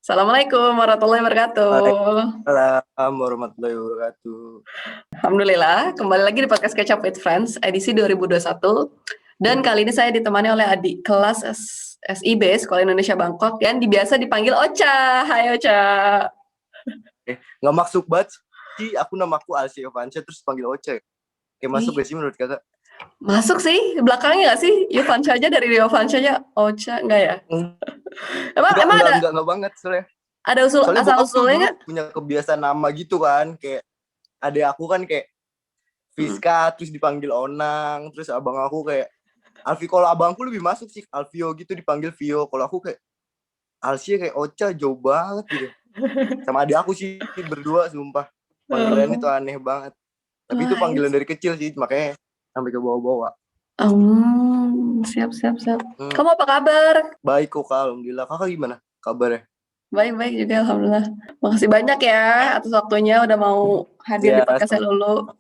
Assalamualaikum warahmatullahi wabarakatuh. Waalaikumsalam warahmatullahi wabarakatuh. Alhamdulillah, kembali lagi di podcast Catch Up with Friends edisi 2021. Dan kali ini saya ditemani oleh adik kelas SIB Sekolah Indonesia Bangkok yang biasa dipanggil Ocha. Hai Ocha. Nggak masuk banget sih, namaku Alsi Yovansyah terus panggil Ocha. Kayak masuk gak sih menurut kakak? Masuk sih, belakangnya nggak sih? Yovansyah aja dari Yovansyah aja Ocha, nggak ya? Emang ada? Enggak banget soalnya. Ada asal-usulnya nggak? Punya kebiasaan nama gitu kan, kayak adek aku kan kayak Fiska, terus dipanggil Onang, terus abang aku kayak Alfi. Kalau abangku lebih masuk sih Alfio gitu, dipanggil Vio. Kalau aku kayak Alsi kayak Ocha, jauh banget gitu. Sama adik aku sih berdua, sumpah panggilan itu aneh banget. Tapi itu panggilan dari kecil sih, makanya sampai ke bawah-bawah. Siap. Kamu apa kabar? Baik kok, alhamdulillah. Kakak gimana kabarnya? Baik juga, alhamdulillah. Makasih banyak ya atas waktunya udah mau hadir di podcastnya Lulu.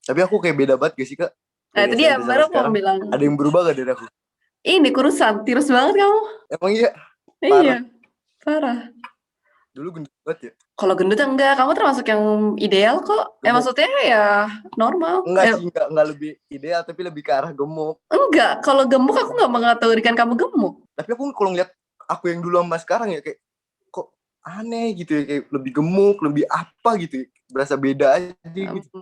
Tapi aku kayak beda banget gak sih, Kak? Nah itu dia, baru mau bilang. Ada yang berubah gak dari aku? Ini kurusan, tirus banget kamu. Emang iya? Iya, parah. Dulu gendut banget ya? Kalau gendut enggak, kamu termasuk yang ideal kok. Maksudnya ya normal. Enggak sih, enggak lebih ideal, tapi lebih ke arah gemuk. Enggak, kalau gemuk aku nggak mengkategorikan kamu gemuk. Tapi aku kalau ngeliat aku yang dulu sama sekarang ya, kayak kok aneh gitu ya, kayak lebih gemuk, lebih apa gitu ya. Berasa beda aja gitu.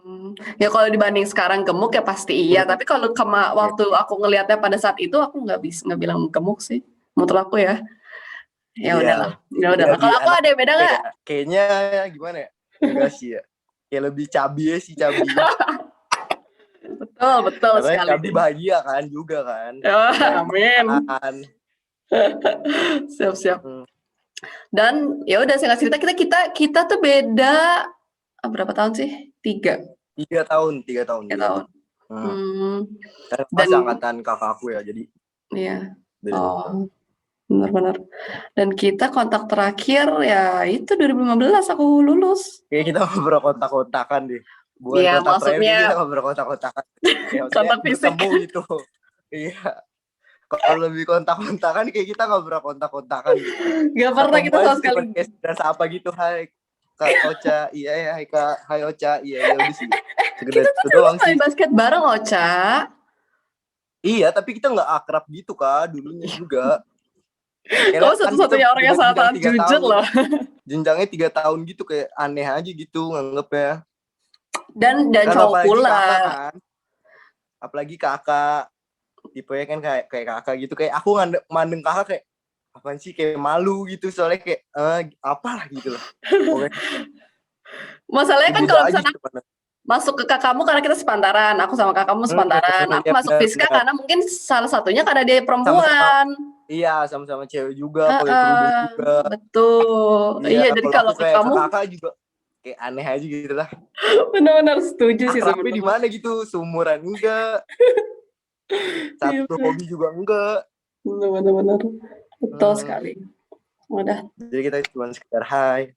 Ya kalau dibanding sekarang gemuk ya pasti iya, tapi kalau waktu aku ngelihatnya pada saat itu aku nggak bilang gemuk sih, menurut aku ya. Ya udahlah. Kalau aku ada yang beda nggak? Kayaknya gimana ya? Enggak sih ya. Kayak lebih cabi ya sih, cabi. Betul sekali. Cabi bahagia kan juga kan. Amin. Siap. Dan ya udah saya nggak cerita, kita tuh beda berapa tahun sih? 3 tahun. Pas angkatan kakak aku ya, jadi. Iya. Benar. Dan kita kontak terakhir ya itu 2015 aku lulus. Kayak kita ngobrol kontak-kontakan deh. Bukan ya, kontak maksudnya kita ngobrol kontak-kontakan. Kontak fisik gitu. Iya. Kalau lebih kontak-kontakan kayak kita ngobrol kontak-kontakan gitu. Gak pernah kita sama sekali. Dan apa gitu, hai Kak Ocha, iya ya, hai Kak, hai Ocha, iya udah sih. Kita tuh dulu main basket bareng Ocha. Iya, tapi kita nggak akrab gitu Kak, dulunya juga. Kamu satu-satunya orang yang sangat jujur loh. Jenjangnya 3 tahun gitu, kayak aneh aja gitu nganggepnya. Dan cowok pula. Kan? Apalagi kakak, tipenya kan kayak kakak gitu. Kayak aku mandeng kakak kayak apaan sih, kayak malu gitu, soalnya kayak apalah gitu loh. Masalahnya kan kalau misalnya masuk ke kakakmu karena kita sepantaran, aku sama kakakmu sepantaran. Aku masuk Fiska karena mungkin salah satunya karena dia perempuan. Iya, sama-sama cewek juga, pakai kerudung juga. Betul. Iya, jadi kalau kamu kakak juga kayak aneh aja gitu lah. Benar-benar setuju sih sebenarnya. Tapi di mana gitu, seumuran enggak. Satu hobi juga enggak. Benar. Betul sekali. Udah. Jadi kita cuma sekedar hai.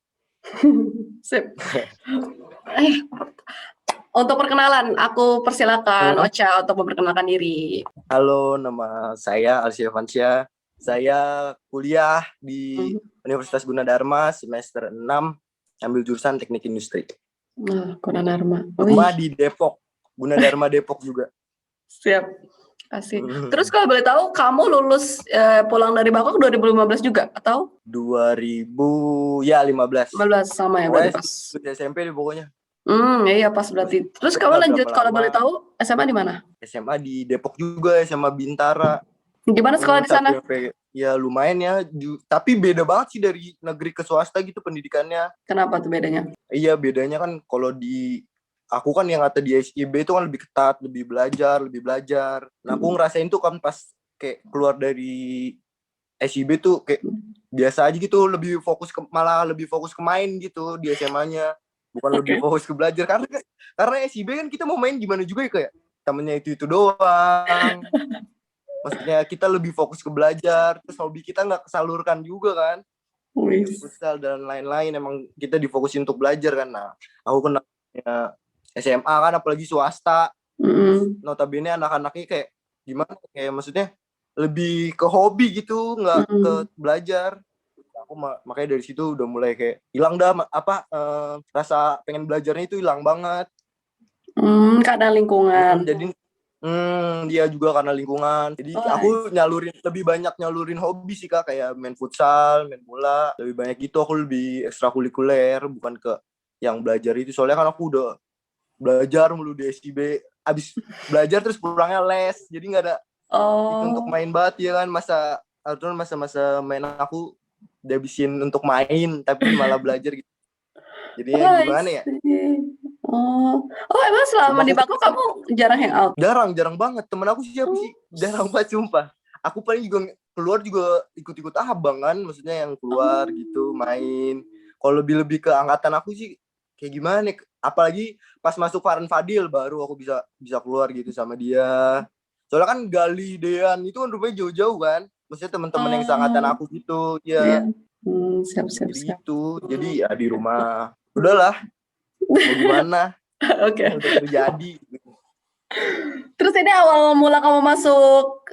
Sip. Untuk perkenalan, aku persilakan Ocha untuk memperkenalkan diri. Halo, nama saya Alsi Yovansyah. Saya kuliah di Universitas Gunadarma semester 6, ambil jurusan Teknik Industri. Gunadarma. Rumah di Depok, Gunadarma Depok juga. Siap. Asik. Terus kalau boleh tahu, kamu lulus pulang dari Bangkok 2015 juga atau? 2015. 15 sama ya berarti pas. SMP deh pokoknya. Iya pas berarti. Terus kamu lanjut kalau boleh tahu SMA di mana? SMA di Depok juga, SMA Bintara. Gimana sekolah di sana? Ya lumayan ya, tapi beda banget sih dari negeri ke swasta gitu pendidikannya. Kenapa tuh bedanya? Iya, bedanya kan kalau di aku kan yang kata di SIB itu kan lebih ketat, lebih belajar. Nah, aku ngerasain tuh kan pas kayak keluar dari SIB tuh kayak biasa aja gitu, malah lebih fokus ke main gitu di SMA-nya. Bukan lebih fokus ke belajar, karena SIB kan kita mau main gimana juga ya, kayak temennya itu doang. Maksudnya kita lebih fokus ke belajar, terus hobi kita nggak kesalurkan juga kan. Futsal dan lain-lain, emang kita difokusin untuk belajar kan. Nah, aku kena SMA kan, apalagi swasta. Notabene anak-anaknya kayak gimana, kayak maksudnya lebih ke hobi gitu, nggak ke belajar. aku makanya dari situ udah mulai kayak hilang dah rasa pengen belajarnya itu hilang banget. Karena lingkungan. Jadi dia juga karena lingkungan. Jadi Oh, aku lebih banyak nyalurin hobi sih Kak, kayak main futsal, main bola, lebih banyak gitu. Aku lebih ekstrakurikuler, bukan ke yang belajar itu. Soalnya kan aku udah belajar mulu di SIB, abis belajar terus pulangnya les. Jadi nggak ada itu untuk oh, main banget ya kan. Masa-masa main aku dihabisin untuk main, tapi malah belajar gitu. Jadinya I gimana ya? see. Oh, emang selama Cuma di aku Bangkok kamu jarang hangout? jarang banget. Temen aku siapa Oh, sih? Jarang banget sumpah. Aku paling juga keluar juga ikut-ikut abang kan, maksudnya yang keluar gitu oh, main. Kalau lebih ke angkatan aku sih kayak gimana? Apalagi pas masuk Farhan Fadil baru aku bisa bisa keluar gitu sama dia. Soalnya kan Gali Dean itu kan rupanya jauh-jauh kan. Maksudnya teman-teman yang seangkatan oh, aku gitu, ya. ya. Siap, siap, Jadi siap. gitu. Jadi ya di rumah. Udahlah, mau gimana? Oke. Udah terjadi. Terus ini awal mula kamu masuk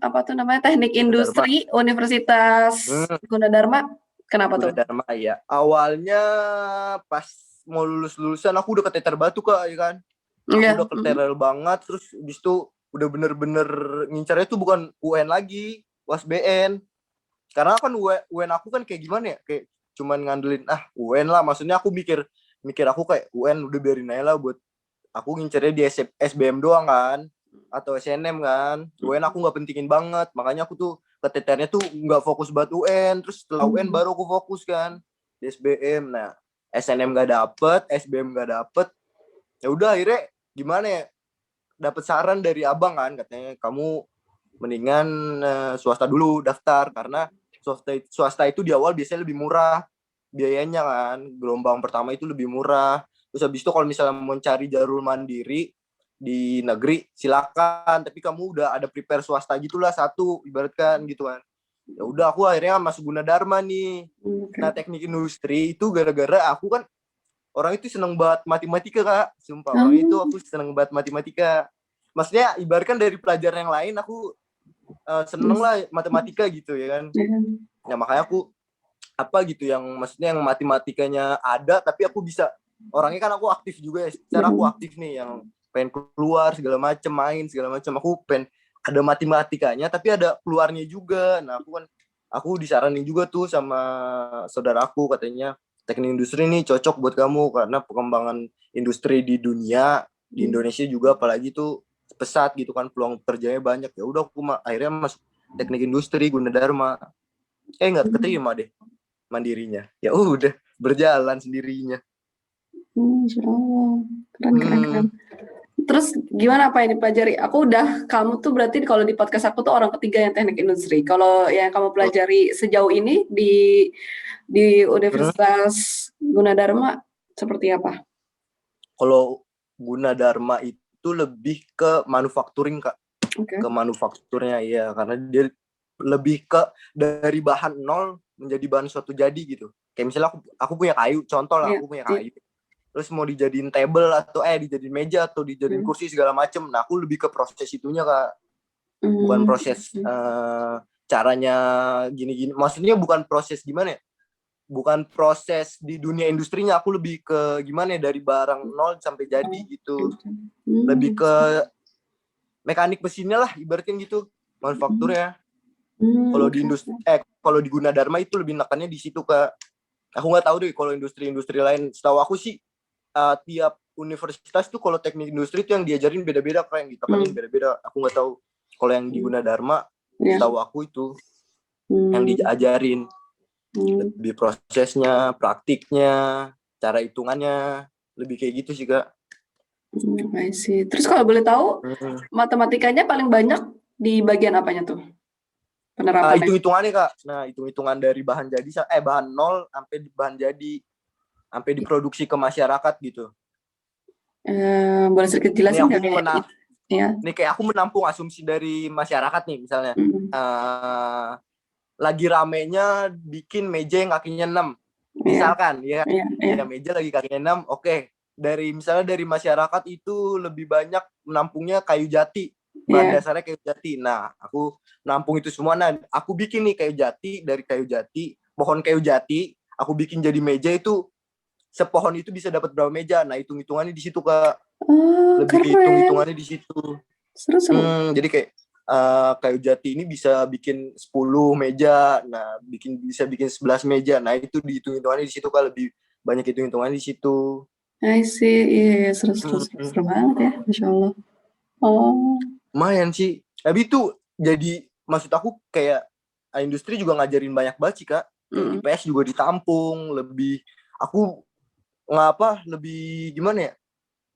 apa tuh namanya teknik Dharma. industri Universitas Gunadarma, kenapa tuh? Gunadarma ya. Awalnya pas mau lulusan aku udah keteter batu Kak, ya kan. Aku Iya. udah keteter banget, terus habis itu udah bener-bener ngincarnya tuh bukan UN lagi, UASBN. Karena kan UN aku kan kayak gimana ya? Kayak cuman ngandelin UN lah. Maksudnya aku mikir aku kayak UN udah biarin aja lah buat aku ngincernya di SBM doang kan, atau SNM kan. UN aku nggak pentingin banget, makanya aku tuh keteternya tuh nggak fokus buat UN. Terus setelah UN baru aku fokus kan di SBM. Nah, SNM nggak dapet, SBM nggak dapet, ya udah akhirnya gimana ya, dapet saran dari abang kan, katanya kamu mendingan swasta dulu daftar, karena swasta itu di awal biasanya lebih murah biayanya kan, gelombang pertama itu lebih murah. Terus habis itu kalau misalnya mau cari jalur mandiri di negeri silakan, tapi kamu udah ada prepare swasta gitulah satu ibaratkan gitu kan. Ya udah aku akhirnya masuk Gunadarma nih. Nah, teknik industri itu gara-gara aku kan orang itu seneng banget matematika Kak, sumpah orang itu aku seneng banget matematika. Maksudnya ibaratkan dari pelajaran yang lain aku seneng lah matematika gitu ya kan. Ya makanya aku apa gitu yang maksudnya yang matematikanya ada, tapi aku bisa, orangnya kan aku aktif juga ya, secara aku aktif nih yang pengen keluar segala macem, main segala macem, aku pengen ada matematikanya tapi ada keluarnya juga. Nah aku disaranin juga tuh sama saudaraku, katanya teknik industri ini cocok buat kamu karena perkembangan industri di dunia, di Indonesia juga apalagi tuh pesat gitu kan, peluang kerjanya banyak. Ya udah aku akhirnya masuk teknik industri Gunadarma. Nggak keterima deh mandirinya. Ya udah berjalan sendirinya. Insya Allah. Keren. Terus gimana apa yang dipelajari? Kamu tuh berarti kalau di podcast aku tuh orang ketiga yang teknik industri. Kalau yang kamu pelajari sejauh ini di Universitas Gunadarma seperti apa? Kalau Gunadarma itu lebih ke manufacturing Kak. Oke. Ke manufakturnya ya, karena dia lebih ke dari bahan nol menjadi bahan suatu jadi gitu. Kayak misalnya aku punya kayu, contoh lah, aku punya kayu. Terus mau dijadiin table atau dijadiin meja atau dijadiin kursi segala macem. Nah, aku lebih ke proses itunya Kak. Bukan proses caranya gini-gini. Maksudnya bukan proses gimana ya? Bukan proses di dunia industrinya, aku lebih ke gimana ya, dari barang nol sampai jadi gitu. Lebih ke mekanik mesinnya lah ibaratnya gitu, manufakturnya. Kalau di industri kalau di Gunadarma itu lebih nekannya di situ Kak. Aku nggak tahu deh kalau industri-industri lain. Setahu aku sih tiap universitas tuh kalau teknik industri itu yang diajarin beda-beda Kak, yang ditekanin beda-beda. Aku nggak tahu kalau yang di Gunadarma, setahu aku itu yang diajarin lebih prosesnya, praktiknya, cara hitungannya, lebih kayak gitu sih Kak. I see. Terus kalau boleh tahu, matematikanya paling banyak di bagian apanya tuh? Penerapannya? Hitung-hitungannya Kak. Nah, hitung-hitungan dari bahan jadi bahan nol sampai bahan jadi, sampai diproduksi ke masyarakat gitu. Boleh sedikit Ini jelasin aku nggak? Ya. Nih kayak aku menampung asumsi dari masyarakat nih, misalnya lagi ramenya bikin meja yang kakinya 6 misalkan ya. Meja lagi kakinya 6, oke. Misalnya dari masyarakat itu lebih banyak menampungnya kayu jati, bahan dasarnya kayu jati. Nah, aku nampung itu semua. Nah, aku bikin nih kayu jati, dari kayu jati pohon kayu jati, aku bikin jadi meja itu, sepohon itu bisa dapat berapa meja. Nah, hitung-hitungannya di situ, Kak. Oh, Lebih ke keren. hitung-hitungannya di situ. Seru-seru. Jadi kayak kayu jati ini bisa bikin 10 meja, nah bisa bikin 11 meja. Nah, itu dihitung-hitungannya di situ, Kak, lebih banyak hitung-hitungannya di situ. I see. Iya, seru-seru, Hmm, seru banget ya, Masya Allah. Oh, lumayan sih. Tapi itu jadi maksud aku kayak industri juga ngajarin banyak banget sih, Kak. Kayak mm, IPS juga ditampung, lebih aku lebih gimana ya?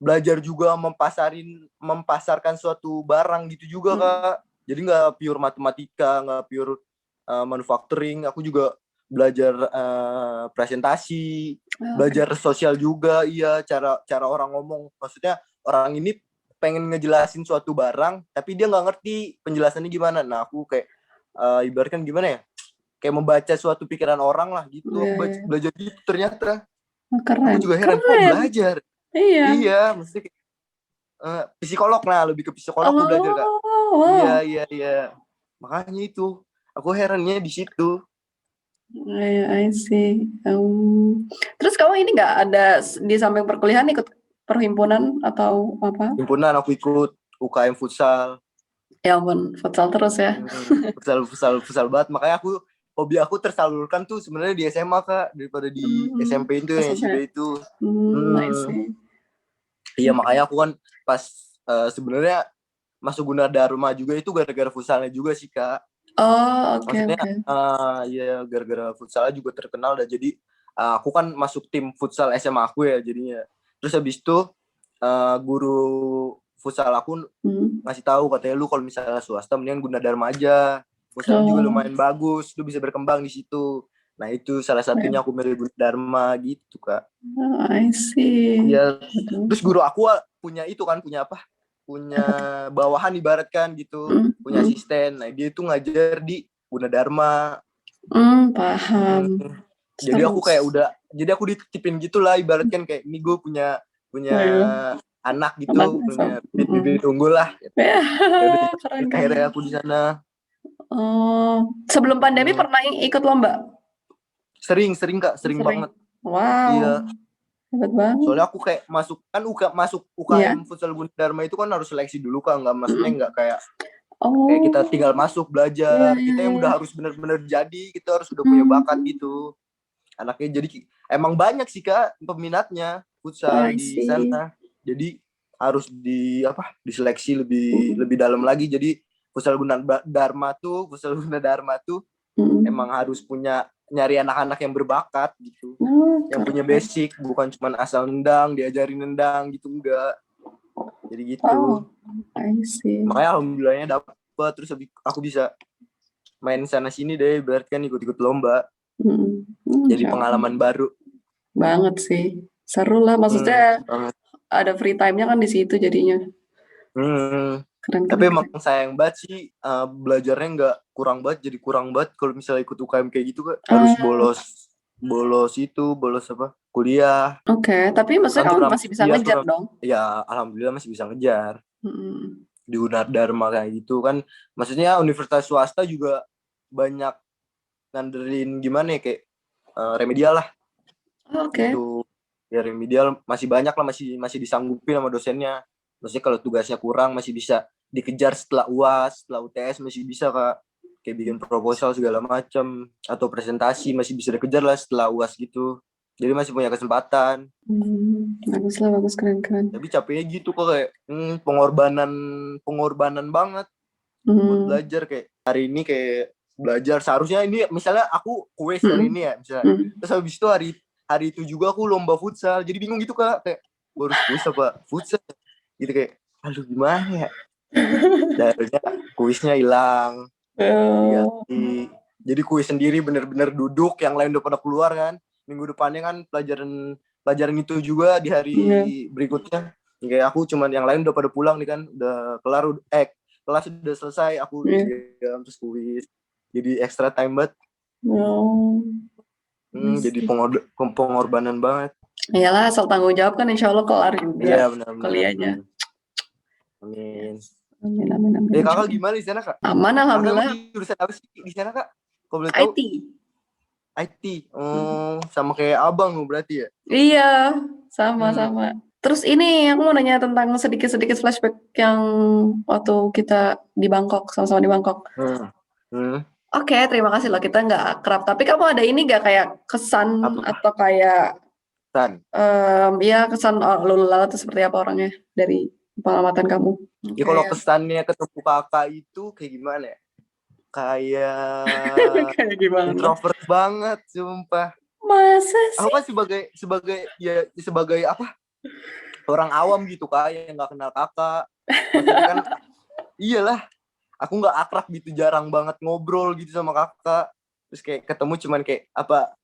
Belajar juga mempasarkan suatu barang gitu juga, mm. Kak. Jadi nggak pure matematika, nggak pure manufacturing. Aku juga belajar presentasi, Oh, oke. belajar sosial juga. Iya, cara cara orang ngomong. Maksudnya orang ini pengen ngejelasin suatu barang, tapi dia nggak ngerti penjelasannya gimana. Nah, aku kayak ibaratkan gimana ya? Kayak membaca suatu pikiran orang lah gitu. Iya, Aku iya. belajar gitu ternyata. Oh, Aku keren, juga heran kok keren. belajar. Iya. Iya, mesti psikolog, nah lebih ke psikolog aku belajar, Kak. Oh, Iya, wow. iya, iya. Makanya itu aku herannya di situ. Iya, I see. Terus kamu ini nggak ada di samping perkuliahan ikut perhimpunan atau apa? Himpunan aku ikut UKM futsal. Ya ampun, futsal terus ya. Futsal banget. Makanya hobi aku tersalurkan tuh sebenarnya di SMA, Kak, daripada di Hmm, SMP itu yang SMP. SIB itu. I Hmm, see. iya, makanya aku kan pas sebenarnya masuk Gunadarma juga itu gara-gara futsalnya juga sih, Kak. Oh, oke, Maksudnya oke. ya gara-gara futsalnya juga terkenal, dan jadi aku kan masuk tim futsal SMA aku ya jadinya. Terus habis itu guru futsal aku Hmm. ngasih tahu, katanya lu kalau misalnya swasta mendingan Gunadarma aja, futsalnya juga Oh, lumayan bagus, lu bisa berkembang di situ. Nah, itu salah keren. satunya aku milih Gunadarma gitu, Kak. Oh, I see. Iya, Betul. terus guru aku punya itu kan, punya apa, punya Apa tuh? bawahan ibaratkan gitu, Hmm, punya hmm. asisten. Nah, dia itu ngajar di Gunadarma. Paham. Jadi Seru. aku kayak jadi aku dititipin gitulah, ibaratkan kayak ini gue punya Iya, anak anak gitu, SM. punya bibit unggul lah. Ya, Ya udah, keren, akhirnya keren. aku di sana. Oh, sebelum pandemi Hmm, pernah ikut lomba? sering sering, Kak, sering Sering. banget. Wow, Iya, hebat banget. soalnya aku kayak masuk Iya. UKM Futsal Gunadarma itu kan harus seleksi dulu, Kak, nggak, maksudnya Mm-mm. nggak kayak kita Oh, tinggal masuk iya, belajar, iya, kita yang iya. udah harus benar-benar jadi, kita harus udah punya bakat Hmm, gitu anaknya. Jadi emang banyak sih, Kak, peminatnya futsal I di see. sana. Jadi harus diseleksi lebih Mm-mm. lebih dalam lagi. Jadi futsal Gunadarma tuh emang Mm-mm. harus nyari anak-anak yang berbakat gitu, Oh, yang punya keren. basic, bukan cuma asal nendang diajarin nendang gitu, enggak. Jadi gitu. Wow, I see. Makanya alhamdulillahnya dapet, terus aku bisa main sana sini deh, berarti kan ikut-ikut lomba, Mm-mm. jadi Insya Allah. pengalaman baru. Banget sih. Seru lah, maksudnya Banget. ada free time-nya kan di situ jadinya. Hmm, Keren, tapi keren, emang keren. sayang banget sih, belajarnya nggak kurang banget, jadi kurang banget kalau misalnya ikut UKM kayak gitu, Kak. Harus Ah, bolos apa, kuliah. oke, tapi maksudnya Kan kamu turun, masih bisa iya ngejar turun. dong? Ya alhamdulillah masih bisa ngejar Mm-mm. di Dharma kayak gitu kan. Maksudnya universitas swasta juga banyak ngandelin gimana ya, kayak remedial lah Oh, oke. gitu. Ya remedial masih banyak lah, masih masih disanggupin sama dosennya. Maksudnya kalau tugasnya kurang masih bisa dikejar setelah UAS, setelah UTS masih bisa, Kak. Kayak bikin proposal segala macam atau presentasi masih bisa dikejar lah setelah UAS gitu. Jadi masih punya kesempatan. Bagus lah, bagus, keren, keren. Tapi capeknya gitu kok, kayak pengorbanan pengorbanan banget buat Hmm, belajar. Kayak hari ini kayak belajar, seharusnya ini misalnya aku kuis hari mm-mm, ini ya misalnya, mm. terus habis itu hari hari itu juga aku lomba futsal, jadi bingung gitu, Kak, kayak harus kuis apa futsal gitu, kayak aduh gimana ya. Dan akhirnya kuisnya hilang, Oh, diganti jadi kuis sendiri, bener-bener duduk, yang lain udah pada keluar kan. Minggu depannya kan pelajaran pelajaran itu juga di hari iya. berikutnya. Kayak aku cuman, yang lain udah pada pulang nih kan, udah kelar, kelas udah selesai, aku Iya. diam terus kuis. Jadi extra time banget. Oh, I Jadi see. pengorbanan banget. Iyalah, asal tanggung jawab kan insya Allah kelar juga Iya, benar-benar. kuliahnya. Amin. Amin, amin, amin, insya Kakak Allah. gimana di sana, Kak? Aman, Kakak alhamdulillah. emang jurusan apa sih di sana, Kak? Kalau boleh tahu? IT. IT. Sama kayak abang lu berarti ya? Iya, Hmm. sama-sama. Terus ini aku mau nanya tentang sedikit-sedikit flashback yang waktu kita di Bangkok, sama-sama di Bangkok. Oke, terima kasih loh. Kita nggak akrab. Tapi kamu ada ini nggak kayak kesan Apa? atau kayak San. ya kesan lalu lalang itu seperti apa orangnya dari pengamatan kamu? Ya kalau kesannya ketemu kakak itu kayak gimana ya? Kayak Kayak gimana? introvert banget, sumpah. Masa Aku sih? kan sebagai apa? Orang awam gitu kak, yang nggak kenal kakak. Maksudnya kan, iyalah. Aku nggak akrab gitu, jarang banget ngobrol gitu sama kakak. Terus kayak ketemu cuman kayak apa?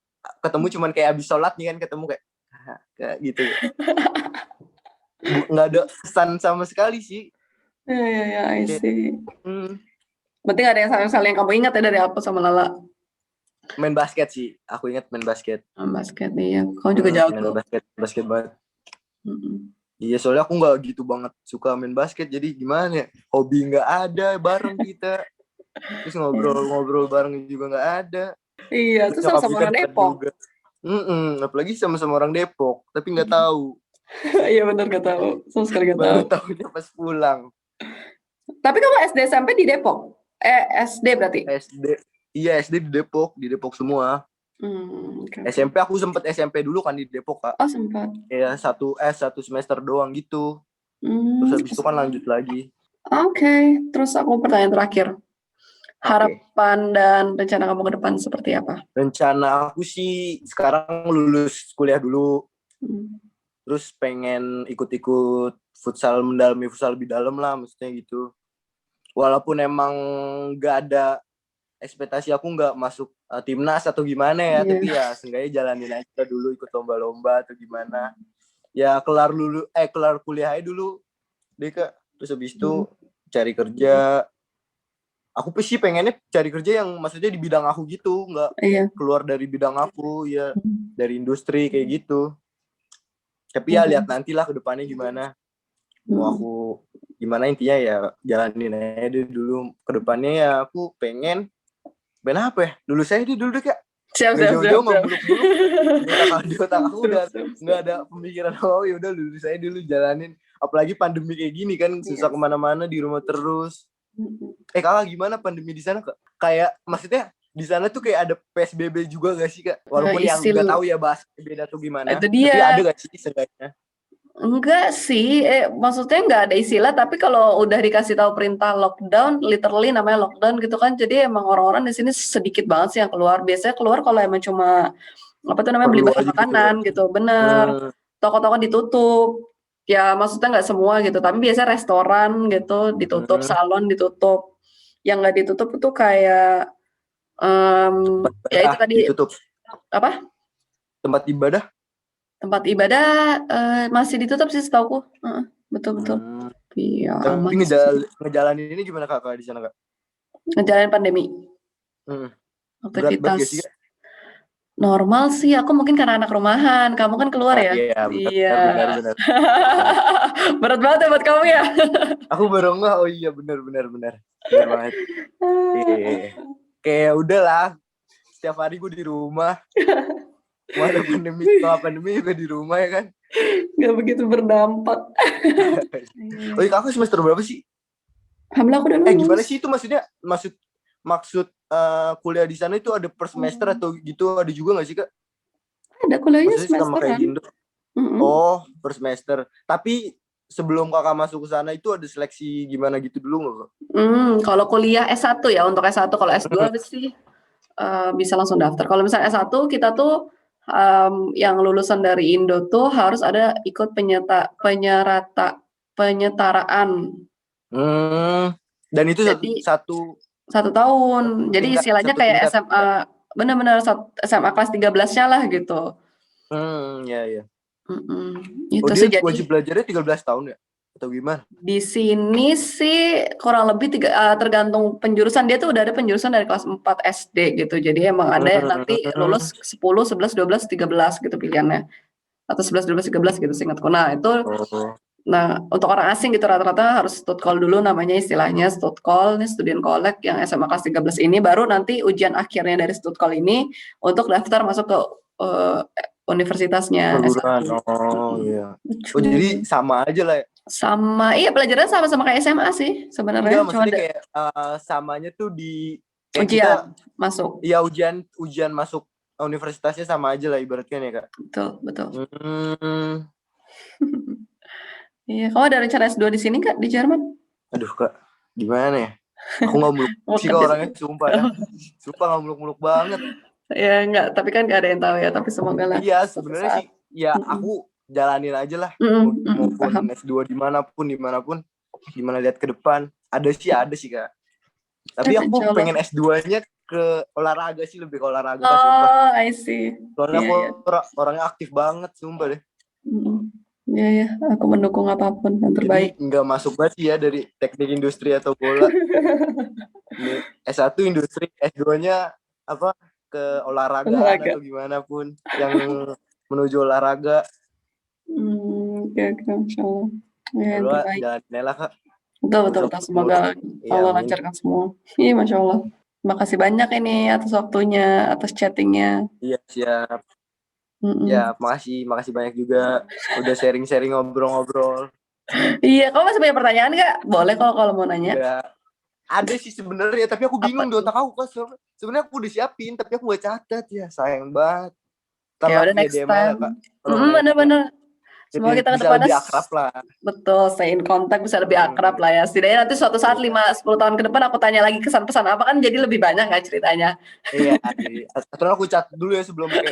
Ketemu cuman kayak abis sholat nih kan, ketemu kayak gitu. Nggak ada kesan sama sekali sih. Ya, I Kayak, see. Berarti nggak ada yang saling yang kamu ingat ya dari aku sama Lala? main basket sih, aku ingat main basket. Basket nih ya, kamu juga jago. Main basket banget. Mm-mm. Iya, soalnya aku nggak gitu banget suka main basket, jadi gimana ya, hobi nggak ada bareng kita. Terus ngobrol bareng juga nggak ada. Iya, Terus itu nyokap sama-sama kita orang dekat Depok. juga. Apalagi sama-sama orang Depok, tapi nggak tahu. Iya benar gak tahu, sama sekali gak tahu. Baru tahunya pas pulang. Tapi kamu SD SMP di Depok? SD berarti? Iya, SD di Depok semua. Okay. SMP aku sempet SMP dulu kan di Depok kak. Oh sempat. Ya satu semester doang gitu. Terus habis itu kan lanjut lagi. Oke. Terus aku pertanyaan terakhir. Harapan dan rencana kamu ke depan seperti apa? Rencana aku sih sekarang lulus kuliah dulu. Terus pengen ikut-ikut futsal, mendalami futsal lebih dalam lah, maksudnya gitu. Walaupun emang gak ada ekspektasi aku nggak masuk timnas atau gimana ya, tapi ya seenggaknya jalanin aja dulu, ikut lomba-lomba atau gimana. Ya kelar kuliah aja dulu deh kak. Terus habis itu cari kerja. Aku sih pengennya cari kerja yang maksudnya di bidang aku gitu, nggak keluar dari bidang aku ya, dari industri kayak gitu. Tapi ya lihat nantilah ke depannya gimana. Mau aku gimana, intinya ya jalanin aja dulu. Ke depannya ya aku pengen apa ya? Lulus saya dulu deh kak. Siap. Jauh-jauh nggak buluk-buluk. Di otak aku udah nggak ada pemikiran ya udah lulus saya dulu, jalanin. Apalagi pandemi kayak gini kan, susah kemana-mana, di rumah terus. Kakak gimana pandemi di sana kak? Kayak maksudnya di sana tuh kayak ada PSBB juga gak sih kak? Walaupun yang nggak tahu ya bahas beda tuh gimana. Itu dia. Tapi ada gak sih seenggaknya? Enggak sih, maksudnya nggak ada istilah, tapi kalau udah dikasih tahu perintah lockdown, literally namanya lockdown gitu kan, jadi emang orang-orang di sini sedikit banget sih yang keluar. Biasanya keluar kalau emang cuma apa tuh namanya, beli bahan makanan gitu, bener. Toko-toko ditutup, ya maksudnya nggak semua gitu, tapi biasanya restoran gitu ditutup, salon ditutup. Yang nggak ditutup itu kayak ya itu tadi ditutup. apa? Tempat ibadah? Tempat ibadah masih ditutup sih setauku. Betul. Iya. Tapi ngejalanin ini gimana kak di sana kak? Ngejalanin pandemi. Aktivitas normal sih. Aku mungkin karena anak rumahan. Kamu kan keluar ya? Iya. Benar. Berat banget ya buat kamu ya? Aku baru enggak. Oh iya benar. Benar banget. Kayak udahlah. Setiap hari gue di rumah. Ada pandemi juga di rumah ya kan? Gak begitu berdampak. Oh iya, kakak semester berapa sih? Alhamdulillah aku udah lulus. Gimana sih itu maksudnya? Maksud kuliah di sana itu ada per semester atau gitu, ada juga nggak sak? Ada kuliahnya semesteran. Sama kayak Indo. Oh, per semester. Tapi sebelum kakak masuk ke sana itu ada seleksi gimana gitu dulu nggak? Kalau kuliah S1 ya, untuk S1. Kalau S2 sih bisa langsung daftar. Kalau misalnya S1 kita tuh yang lulusan dari Indo tuh harus ada ikut penyetaraan. Dan itu jadi, satu tahun. Jadi istilahnya kayak SMA, benar-benar SMA kelas 13-nya lah gitu. Iya. Itu dia sih jadi wajib belajarnya 13 tahun ya? Atau gimana? Di sini sih kurang lebih tergantung penjurusan. Dia tuh udah ada penjurusan dari kelas 4 SD gitu. Jadi emang ada yang nanti lulus 10, 11, 12, 13 gitu pilihannya. Atau 11, 12, 13 gitu seingatku. Nah itu Nah, untuk orang asing gitu rata-rata harus stutkol dulu, namanya istilahnya stutkol, nih student collect yang SMA kelas 13 ini, baru nanti ujian akhirnya dari stutkol ini untuk daftar masuk ke universitasnya Perguruan. S1. Oh iya. Oh Lucu. jadi sama aja lah ya. Sama, iya pelajaran sama-sama kayak SMA sih Enggak, sebenarnya, cuma maksudnya ada kayak samanya tuh di kayak kita ujian masuk. ya ujian masuk universitasnya sama aja lah ibaratnya ya Kak. Betul, betul. Hmm, Iya, kamu ada rencana S2 di sini Kak, di Jerman? aduh Kak, gimana ya? Aku nggak muluk-muluk Oh, sih Kak orangnya, sumpah dah. Sumpah nggak muluk-muluk banget. Ya enggak, tapi kan gak ada yang tahu ya, tapi semoga lah Iya, suatu sebenarnya saat. sih ya Mm-mm. aku jalanin aja lah. Maupun Paham. S2 dimanapun, gimana lihat ke depan. Ada sih Kak. Tapi Insya aku Allah. pengen S2-nya ke olahraga sih, lebih ke olahraga Kak, sumpah. Oh, I see. Soalnya Iya, aku iya. orangnya aktif banget, sumpah deh. Iya, iya. Aku mendukung apapun yang terbaik. Jadi nggak masuk banget sih ya dari teknik industri atau bola. Ini S1 industri, S2-nya apa ke olahragaan Olahraga. atau gimana pun yang menuju olahraga. Oke, oke, Masya Allah. Ya, yang Lalu terbaik. jalan lah Kak. Betul, Nggak betul, usah betul. Semoga muluk-muluk. Iya, Allah amin. lancarkan semua. Iya, Masya Allah. Makasih banyak ini atas waktunya, atas chattingnya. Iya, siap. Mm-mm. Ya, makasih banyak juga udah sharing-sharing ngobrol-ngobrol. Iya, kamu masih punya pertanyaan nggak? Boleh kalau mau nanya. Enggak ada sih sebenarnya, tapi aku Apa bingung di tuh? otak aku Kak. Sebenarnya aku udah siapin, tapi aku gak catat ya, sayang banget. Ntar Ya lah udah via next DM aja lah, Kak. time. Kalau mau nanya-nanya. Bener-bener. Semoga Jadi kita ke bisa depannya lebih akrab lah. betul, stay in contact, bisa lebih akrab lah ya. Setidaknya nanti suatu saat Iya. 5-10 tahun ke depan aku tanya lagi kesan pesan apa kan jadi lebih banyak nggak ceritanya. Iya, jadi atau aku catat dulu ya sebelum kayak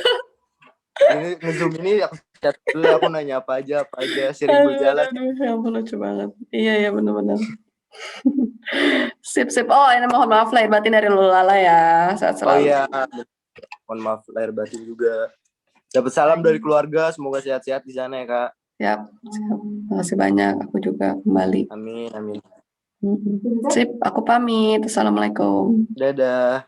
ini nge-zoom ini, aku catat dulu ya, aku nanya apa aja sering Aduh, berjalan. aduh, aduh, ya ampun lucu banget. Iya, iya bener-bener. Sip, sip. Oh, ini mohon maaf lahir batin dari Lulala ya. Sehat Oh selalu. iya, mohon maaf lahir batin juga. Dapat salam dari keluarga, semoga sehat-sehat di sana ya Kak. Siap, siap. Makasih banyak. Aku juga kembali. Amin. Sip, aku pamit. Assalamualaikum. Dadah.